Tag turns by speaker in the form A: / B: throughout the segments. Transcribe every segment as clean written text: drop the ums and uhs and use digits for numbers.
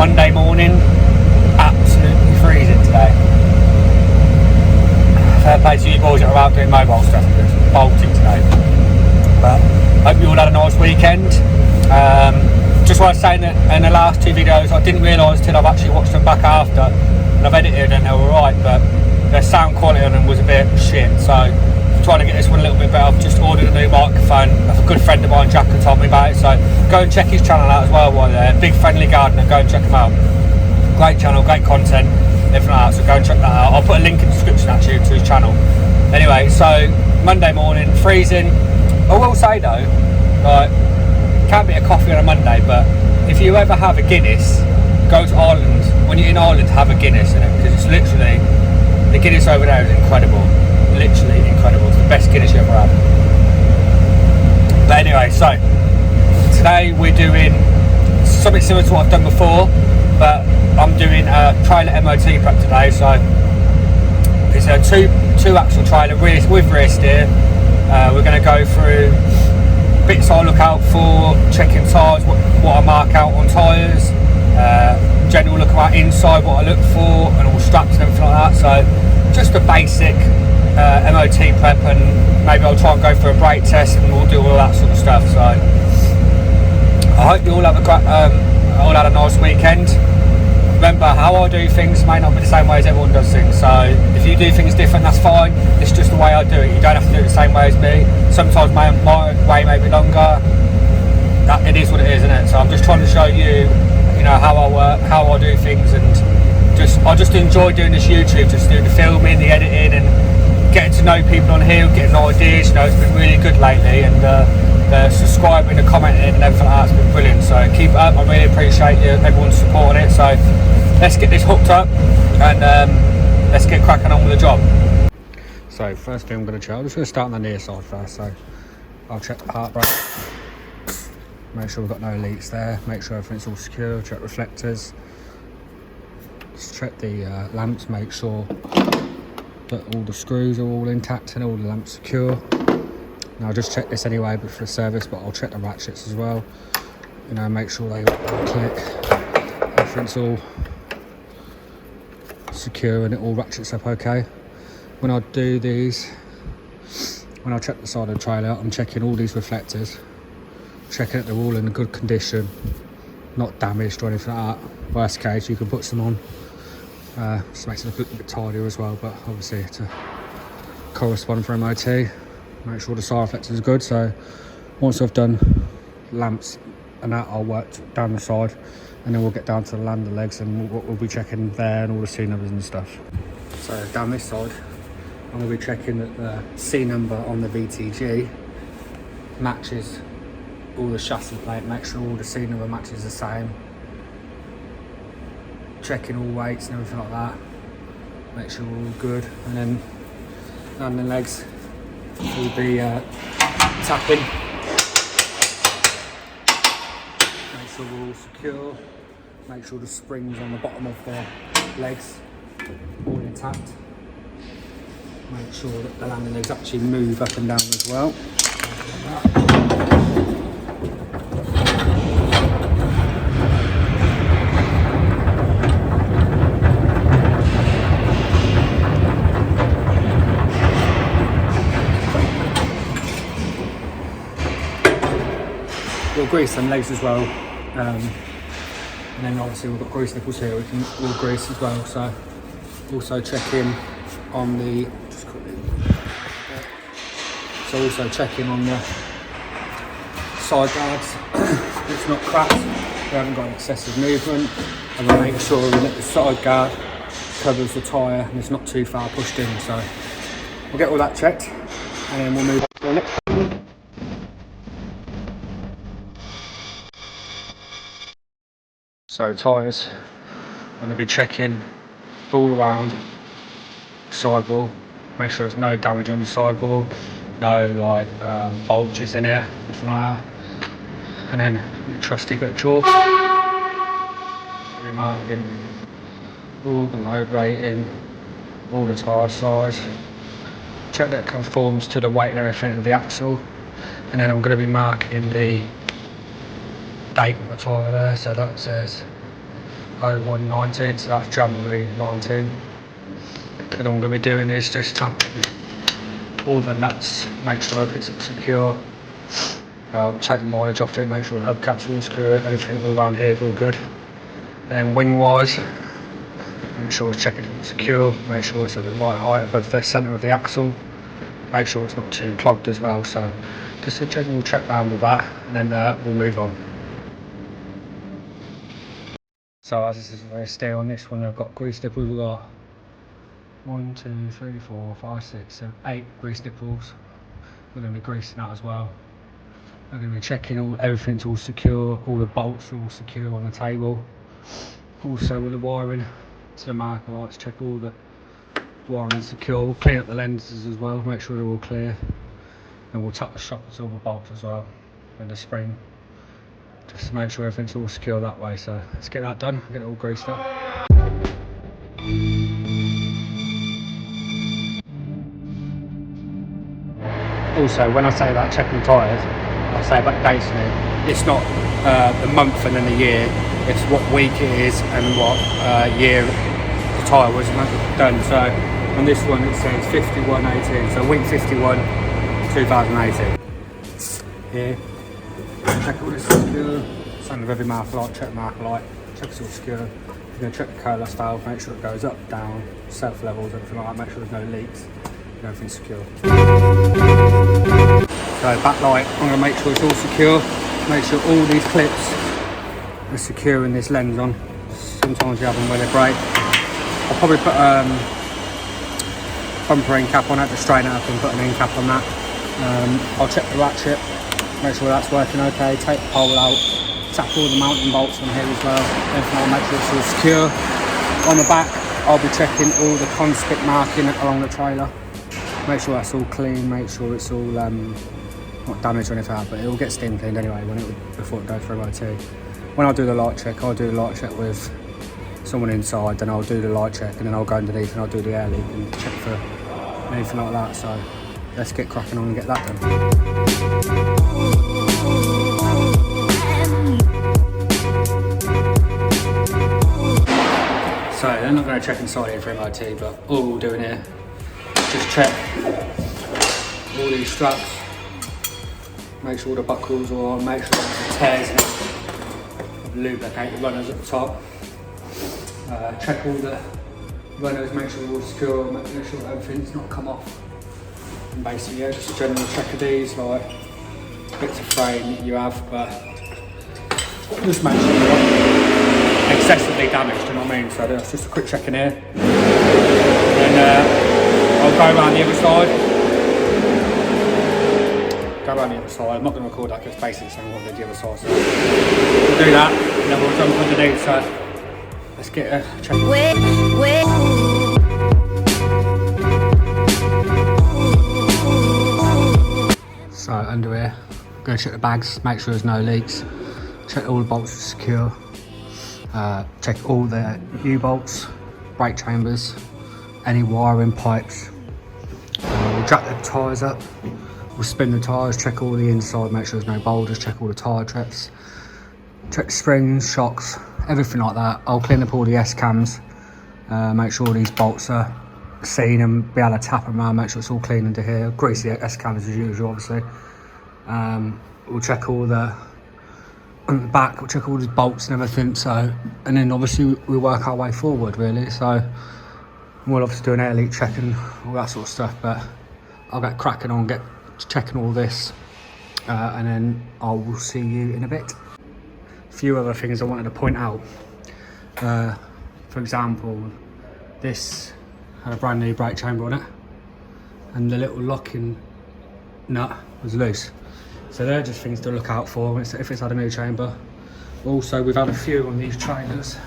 A: Monday morning, absolutely freezing today. Fair play to you boys that are out doing mobile stuff, it's bolting today. But hope you all had a nice weekend. Just want to say that in the last two videos I didn't realise till I've actually watched them back after, and I've edited and they were right, but their sound quality on them was a bit shit, so I'm trying to get this one a little bit better. I've just ordered a new microphone. A good friend of mine, Jack, had told me about it, so go and check his channel out as well while you're there. Big Friendly Gardener, go and check him out. Great channel, great content, everything like that, so go and check that out. I'll put a link in the description actually to his channel. Anyway, so Monday morning, freezing. I will say though, like, can't be a coffee on a Monday, but if you ever have a Guinness, go to Ireland. When you're in Ireland, have a Guinness in it, because it's literally, the Guinness over there is incredible. Literally incredible. It's the best Guinness you ever had. But anyway, so today we're doing something similar to what I've done before, but I'm doing a trailer MOT prep today. So it's a two axle trailer with rear steer. We're going to go through bits I look out for, checking tyres, what I mark out on tyres, general look about inside, what I look for, and all straps and everything like that. So just a basic MOT prep, and maybe I'll try and go for a brake test, and we'll do all that sort of stuff. So I hope you all have all had a nice weekend. Remember, how I do things may not be the same way as everyone does things, so if you do things different, that's fine. It's just the way I do it. You don't have to do it the same way as me. Sometimes my way may be longer. It is what it is, isn't it? So I'm just trying to show you, you know, how I work, how I do things, and I just enjoy doing this YouTube, just doing the filming, the editing, and getting to know people on here, getting ideas. You know, it's been really good lately, and the subscribing, the commenting, and everything like that's been brilliant. So keep it up. I really appreciate you, everyone's supporting it. So let's get this hooked up, and let's get cracking on with the job. So first thing I'm going to check, I'm just going to start on the near side first. So I'll check the heart brake, make sure we've got no leaks there, make sure everything's all secure, check reflectors, just check the lamps, make sure that all the screws are all intact and all the lamps secure. Now I'll just check this anyway but for the service, but I'll check the ratchets as well, you know, make sure they click, everything's all secure and it all ratchets up okay. When I do these, when I check the side of the trailer, I'm checking all these reflectors, checking that they're all in a good condition, not damaged or anything like that. Worst case, you can put some on. Just makes it look a little bit tidier as well, but obviously to correspond for MOT, make sure the side reflectors are good. So once I've done lamps and that, I'll work down the side, and then we'll get down to the lander legs, and we'll be checking there and all the C numbers and stuff. So down this side, I'm going to be checking that the C number on the VTG matches all the chassis plate, make sure all the C number matches the same. Checking all weights and everything like that, make sure we're all good, and then landing legs will be tapping, make sure we're all secure, make sure the springs on the bottom of the legs all intact, make sure that the landing legs actually move up and down as well. We'll grease some legs as well, and then obviously we've got grease nipples here we'll grease as well. So also checking on the, also checking on the side guards, it's not cracked, we haven't got excessive movement, and we'll make sure that the side guard covers the tyre and it's not too far pushed in. So we'll get all that checked, and then we'll move on to the next. So tyres, I'm going to be checking all around sidewall, make sure there's no damage on the sidewall, no like bulges in it, nothing like that. And then the trusty bit of chalk, remarking all the load rating, all the tyre size, check that it conforms to the weight and everything of the axle, and then I'm going to be marking the date on the tyre there, so that says 01/19, so that's January 19. And all I'm going to be doing is just tapping all the nuts, make sure it's secure. Take the mileage off it, make sure the hubcaps are all secure, everything all around here is all good. Then wing wise, make sure it's checking it's secure, make sure it's at the right height above the centre of the axle, make sure it's not too clogged as well. So just a general check round with that, and then we'll move on. So as this is very steel on this one, I've got grease nipples. We've got 1, 2, 3, 4, 5, 6, 7, 8 grease nipples. We're going to be greasing that as well. I'm going to be checking everything's all secure, all the bolts are all secure on the table. Also with the wiring to the marker lights, check all the wiring secure. We'll clean up the lenses as well, make sure they're all clear. And we'll tap the shock absorber bolts as well and the spring, just to make sure everything's all secure that way. So let's get that done, get it all greased up. Also, when I say about checking tyres, I say about dates in it. It's not the month and then the year, it's what week it is and what year the tyre was done. So on this one it says 51/18, so week 51, 2018. Here, check all this secure, same with every marker light, check marker light, check it's all secure. You're going to check the coalesce valve, make sure it goes up, down, self levels, everything like that, make sure there's no leaks. Everything's secure. So backlight, I'm going to make sure it's all secure. Make sure all these clips are secure in this lens on. Sometimes you have them where they break. I'll probably put bumper end cap on it to straighten it up and put an end cap on that. I'll check the ratchet, make sure that's working okay. Take the pole out, tap all the mounting bolts on here as well. Everything, I'll make sure it's all secure. On the back, I'll be checking all the conspic marking along the trailer. Make sure that's all clean, make sure it's all not damaged or anything like that, but it will get steam cleaned anyway before it goes for MOT. When I do the light check, I'll do the light check with someone inside, then I'll do the light check and then I'll go underneath and I'll do the air leak and check for anything like that. So let's get cracking on and get that done. So they're not going to check inside here for MOT, but all we're doing here, just check all these straps, make sure the buckles are on, make sure the tears lubricate the runners at the top, check all the runners, make sure they're all secure, make sure everything's not come off, and basically yeah, just a general check of these, like bits of frame that you have, but just make sure they're not excessively damaged, you know what I mean? So that's just a quick check in here, and I'll go around the other side. I'm not going to record that because basically it's only on the other side. So we'll do that and then we'll jump underneath. So let's get a check. So under here, I'm going to check the bags, make sure there's no leaks. Check all the bolts are secure. Check all the U-bolts, brake chambers, any wiring pipes. We'll jack the tyres up, we'll spin the tyres, check all the inside, make sure there's no boulders, check all the tyre treads, check the springs, shocks, everything like that. I'll clean up all the S-cams, make sure all these bolts are seen and be able to tap them around, make sure it's all clean under here. Grease the S-cams as usual, obviously. We'll check all the on the back, we'll check all the bolts and everything, so, and then obviously we work our way forward really. So we'll obviously do an air leak check and all that sort of stuff, but I'll get cracking on, get checking all this, and then I will see you in a bit. A few other things I wanted to point out. For example, this had a brand new brake chamber on it, and the little locking nut was loose. So they're just things to look out for if it's had a new chamber. Also, we've had a few on these trailers,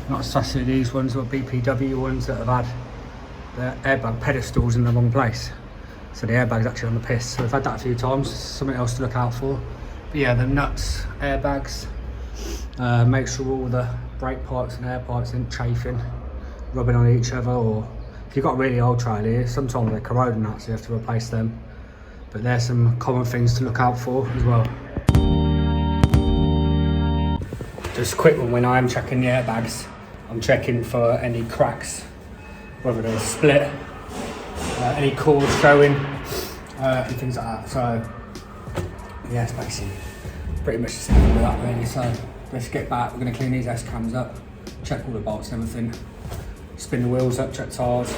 A: not especially these ones, but BPW ones that have had the airbag pedestals in the wrong place. So the airbag's actually on the piss. So we've had that a few times, something else to look out for. But yeah, the nuts, airbags, make sure all the brake pipes and air pipes aren't chafing, rubbing on each other, or if you've got a really old trailer, sometimes they're corroding that, so you have to replace them. But there's some common things to look out for as well. Just a quick one, when I'm checking the airbags, I'm checking for any cracks, whether they're split, any cords showing, and things like that. So yeah, it's basically pretty much the same with that really. So let's get back, we're going to clean these S-cams up, check all the bolts and everything, spin the wheels up, check tyres,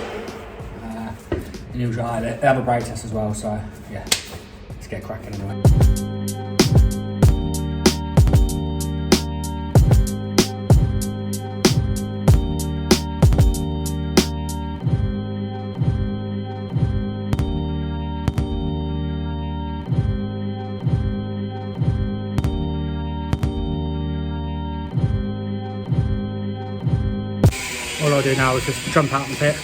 A: and you'll drive it. They have a brake test as well, so yeah, let's get cracking anyway. All I'll do now is just jump out and pit.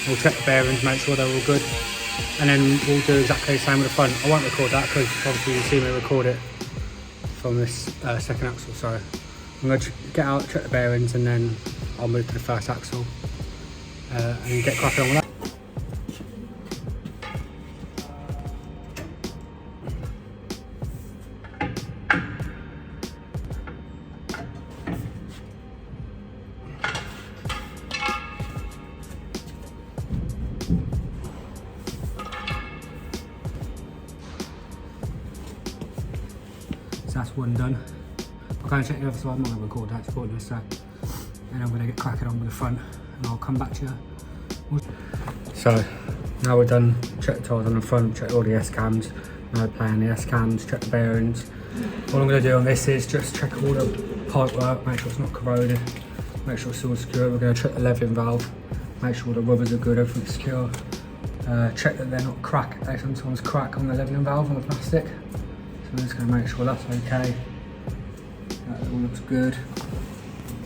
A: We'll check the bearings, make sure they're all good, and then we'll do exactly the same with the front. I won't record that because obviously you see me record it from this second axle. So I'm going to get out, check the bearings, and then I'll move to the first axle and get cracking on with that. So that's one done. I'll go and check the other side. I'm not going to record that, it's pointless. So then I'm going to get cracking on with the front and I'll come back to you. So now we're done, check the tyres on the front, check all the S-cams, now playing the S-cams, check the bearings. All I'm going to do on this is just check all the pipe work, make sure it's not corroded, make sure it's all secure. We're going to check the leveling valve, make sure the rubbers are good, everything's secure. Check that they're not cracked. They sometimes crack on the leveling valve on the plastic. I'm just going to make sure that's okay. That all looks good.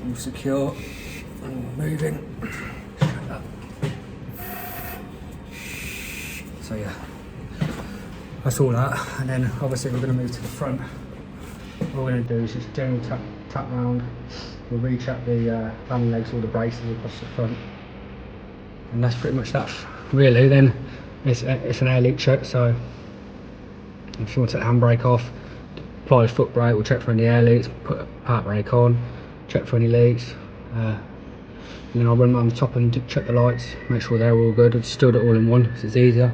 A: All secure. All moving. So yeah, that's all that. And then obviously we're going to move to the front. What we're going to do is just general tap round. We'll recheck the landing legs, all the braces across the front. And that's pretty much that. Really, then it's an air leak check. So if you want to take the handbrake off, apply the foot brake, we'll check for any air leaks, put a part brake on, check for any leaks, and then I'll run on the top and check the lights, make sure they're all good. I've just do it all in one because it's easier,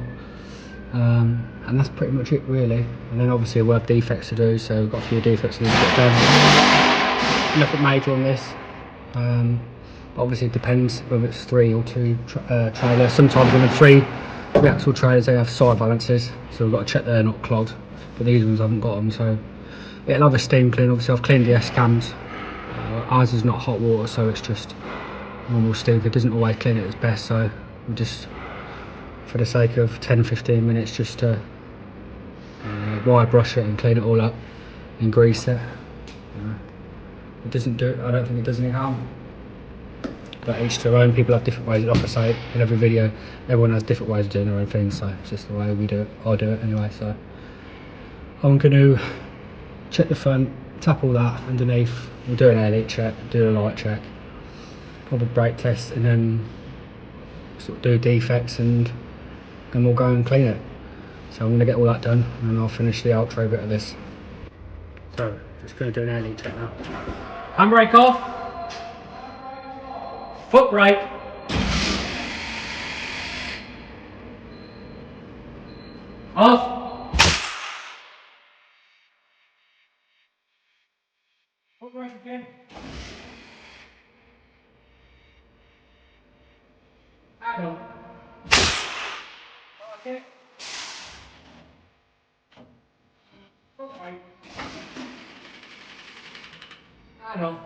A: and that's pretty much it really. And then obviously we'll have defects to do, so we've got a few defects to get done. Nothing major on this, obviously it depends whether it's 3 or 2 trailers. Sometimes when they're 3 axle trailers they have side balances, so we've got to check they're not clogged, but these ones haven't got them. So it'll have a steam clean. Obviously I've cleaned the S-cams. Ours is not hot water, so it's just normal steam. It doesn't always clean it its best, so we just, for the sake of 10-15 minutes, just to wire brush it and clean it all up and grease it. It doesn't do, I don't think it does any harm. But each to their own. People have different ways. Like I say in every video, everyone has different ways of doing their own things, so it's just the way we do it. I do it anyway. So I'm going to check the front, tap all that underneath. We'll do an air leak check, do a light check, probably brake test, and then sort of do defects, and then we'll go and clean it. So I'm going to get all that done, and then I'll finish the outro bit of this. So just going to do an air leak check now. Handbrake off. Foot brake. Off. Foot brake again. And on. Okay. Foot brake. And on.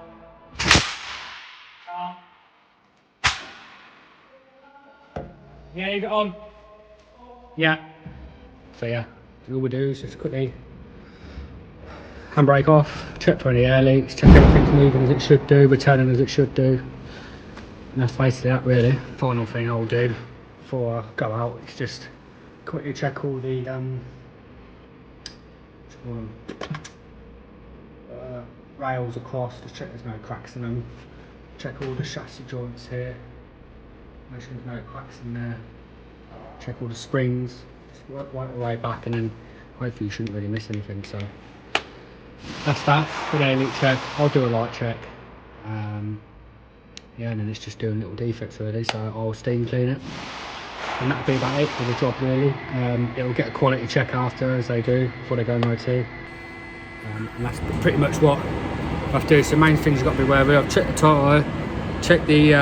A: Yeah, you got on. Yeah. So yeah, all we do is just quickly handbrake off, check for any air leaks, check everything's moving as it should do, returning as it should do. And that's basically that really. Final thing I'll do before I go out is just quickly check all the rails across, just check there's no cracks in them. Check all the chassis joints here, make sure there's no cracks in there. Check all the springs, just work right the way back, and then hopefully you shouldn't really miss anything. So that's that for the leak check. I'll do a light check. Yeah, and then it's just doing little defects really, so I'll steam clean it. And that'll be about it for the job really. It'll get a quality check after, as they do, before they go in MOT. And that's pretty much what I have to do. So the main things you've got to be wary of: check the tyre, check the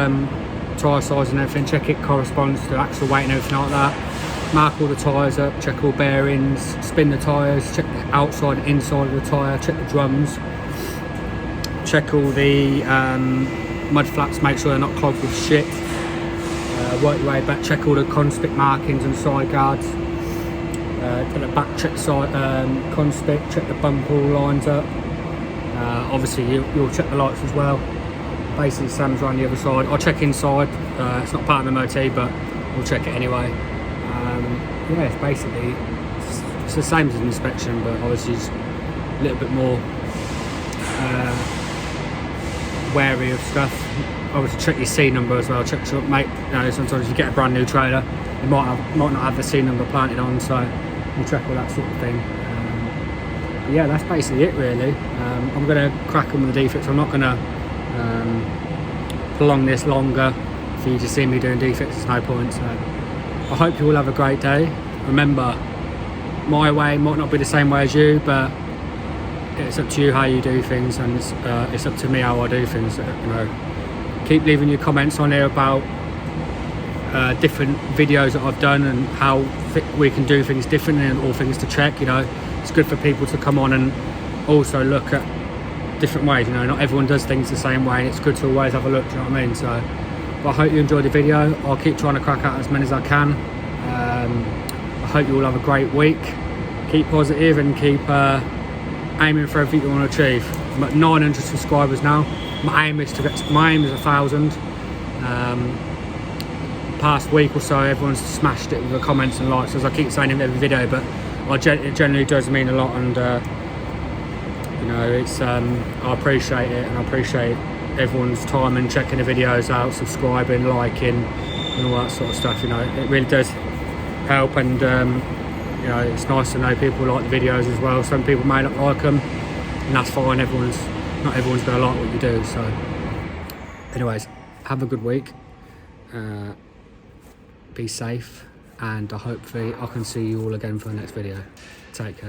A: tyre size and everything, check it corresponds to the axle weight and everything like that. Mark all the tyres up, check all bearings, spin the tyres, check the outside and inside of the tyre, check the drums, check all the mud flaps, make sure they're not clogged with shit. Work your way back, check all the conspic markings and side guards. At the back, check the side conspic, check the bumper all lines up. Obviously you'll check the lights as well. Basically Sam's around the other side. I'll check inside, it's not part of the MOT, but we'll check it anyway. Yeah, it's basically it's the same as an inspection, but obviously it's a little bit more wary of stuff. Obviously check your C number as well. Check, mate, you know, sometimes you get a brand new trailer, you might not have the C number planted on, so you check all that sort of thing. Yeah, that's basically it really. I'm going to crack on with the defects. I'm not going to prolong this longer for you to see me doing defects. There's no point. So I hope you all have a great day. Remember, my way might not be the same way as you, but it's up to you how you do things, and it's up to me how I do things. You know, keep leaving your comments on here about different videos that I've done and how we can do things differently and all things to check. You know, it's good for people to come on and also look at different ways. You know, not everyone does things the same way, and it's good to always have a look. Do you know what I mean? So, but I hope you enjoyed the video. I'll keep trying to crack out as many as I can. I hope you all have a great week. Keep positive and keep aiming for everything you want to achieve. I'm at 900 subscribers now. My aim is 1,000. Past week or so, everyone's smashed it with the comments and likes, as I keep saying in every video, but it generally does mean a lot, and you know, it's I appreciate it, and I appreciate everyone's time and checking the videos out, subscribing, liking, and all that sort of stuff. You know, it really does help, and you know, it's nice to know people like the videos as well. Some people may not like them, and that's fine. Not everyone's going to like what you do. So anyways, have a good week, be safe, and hopefully I can see you all again for the next video. Take care.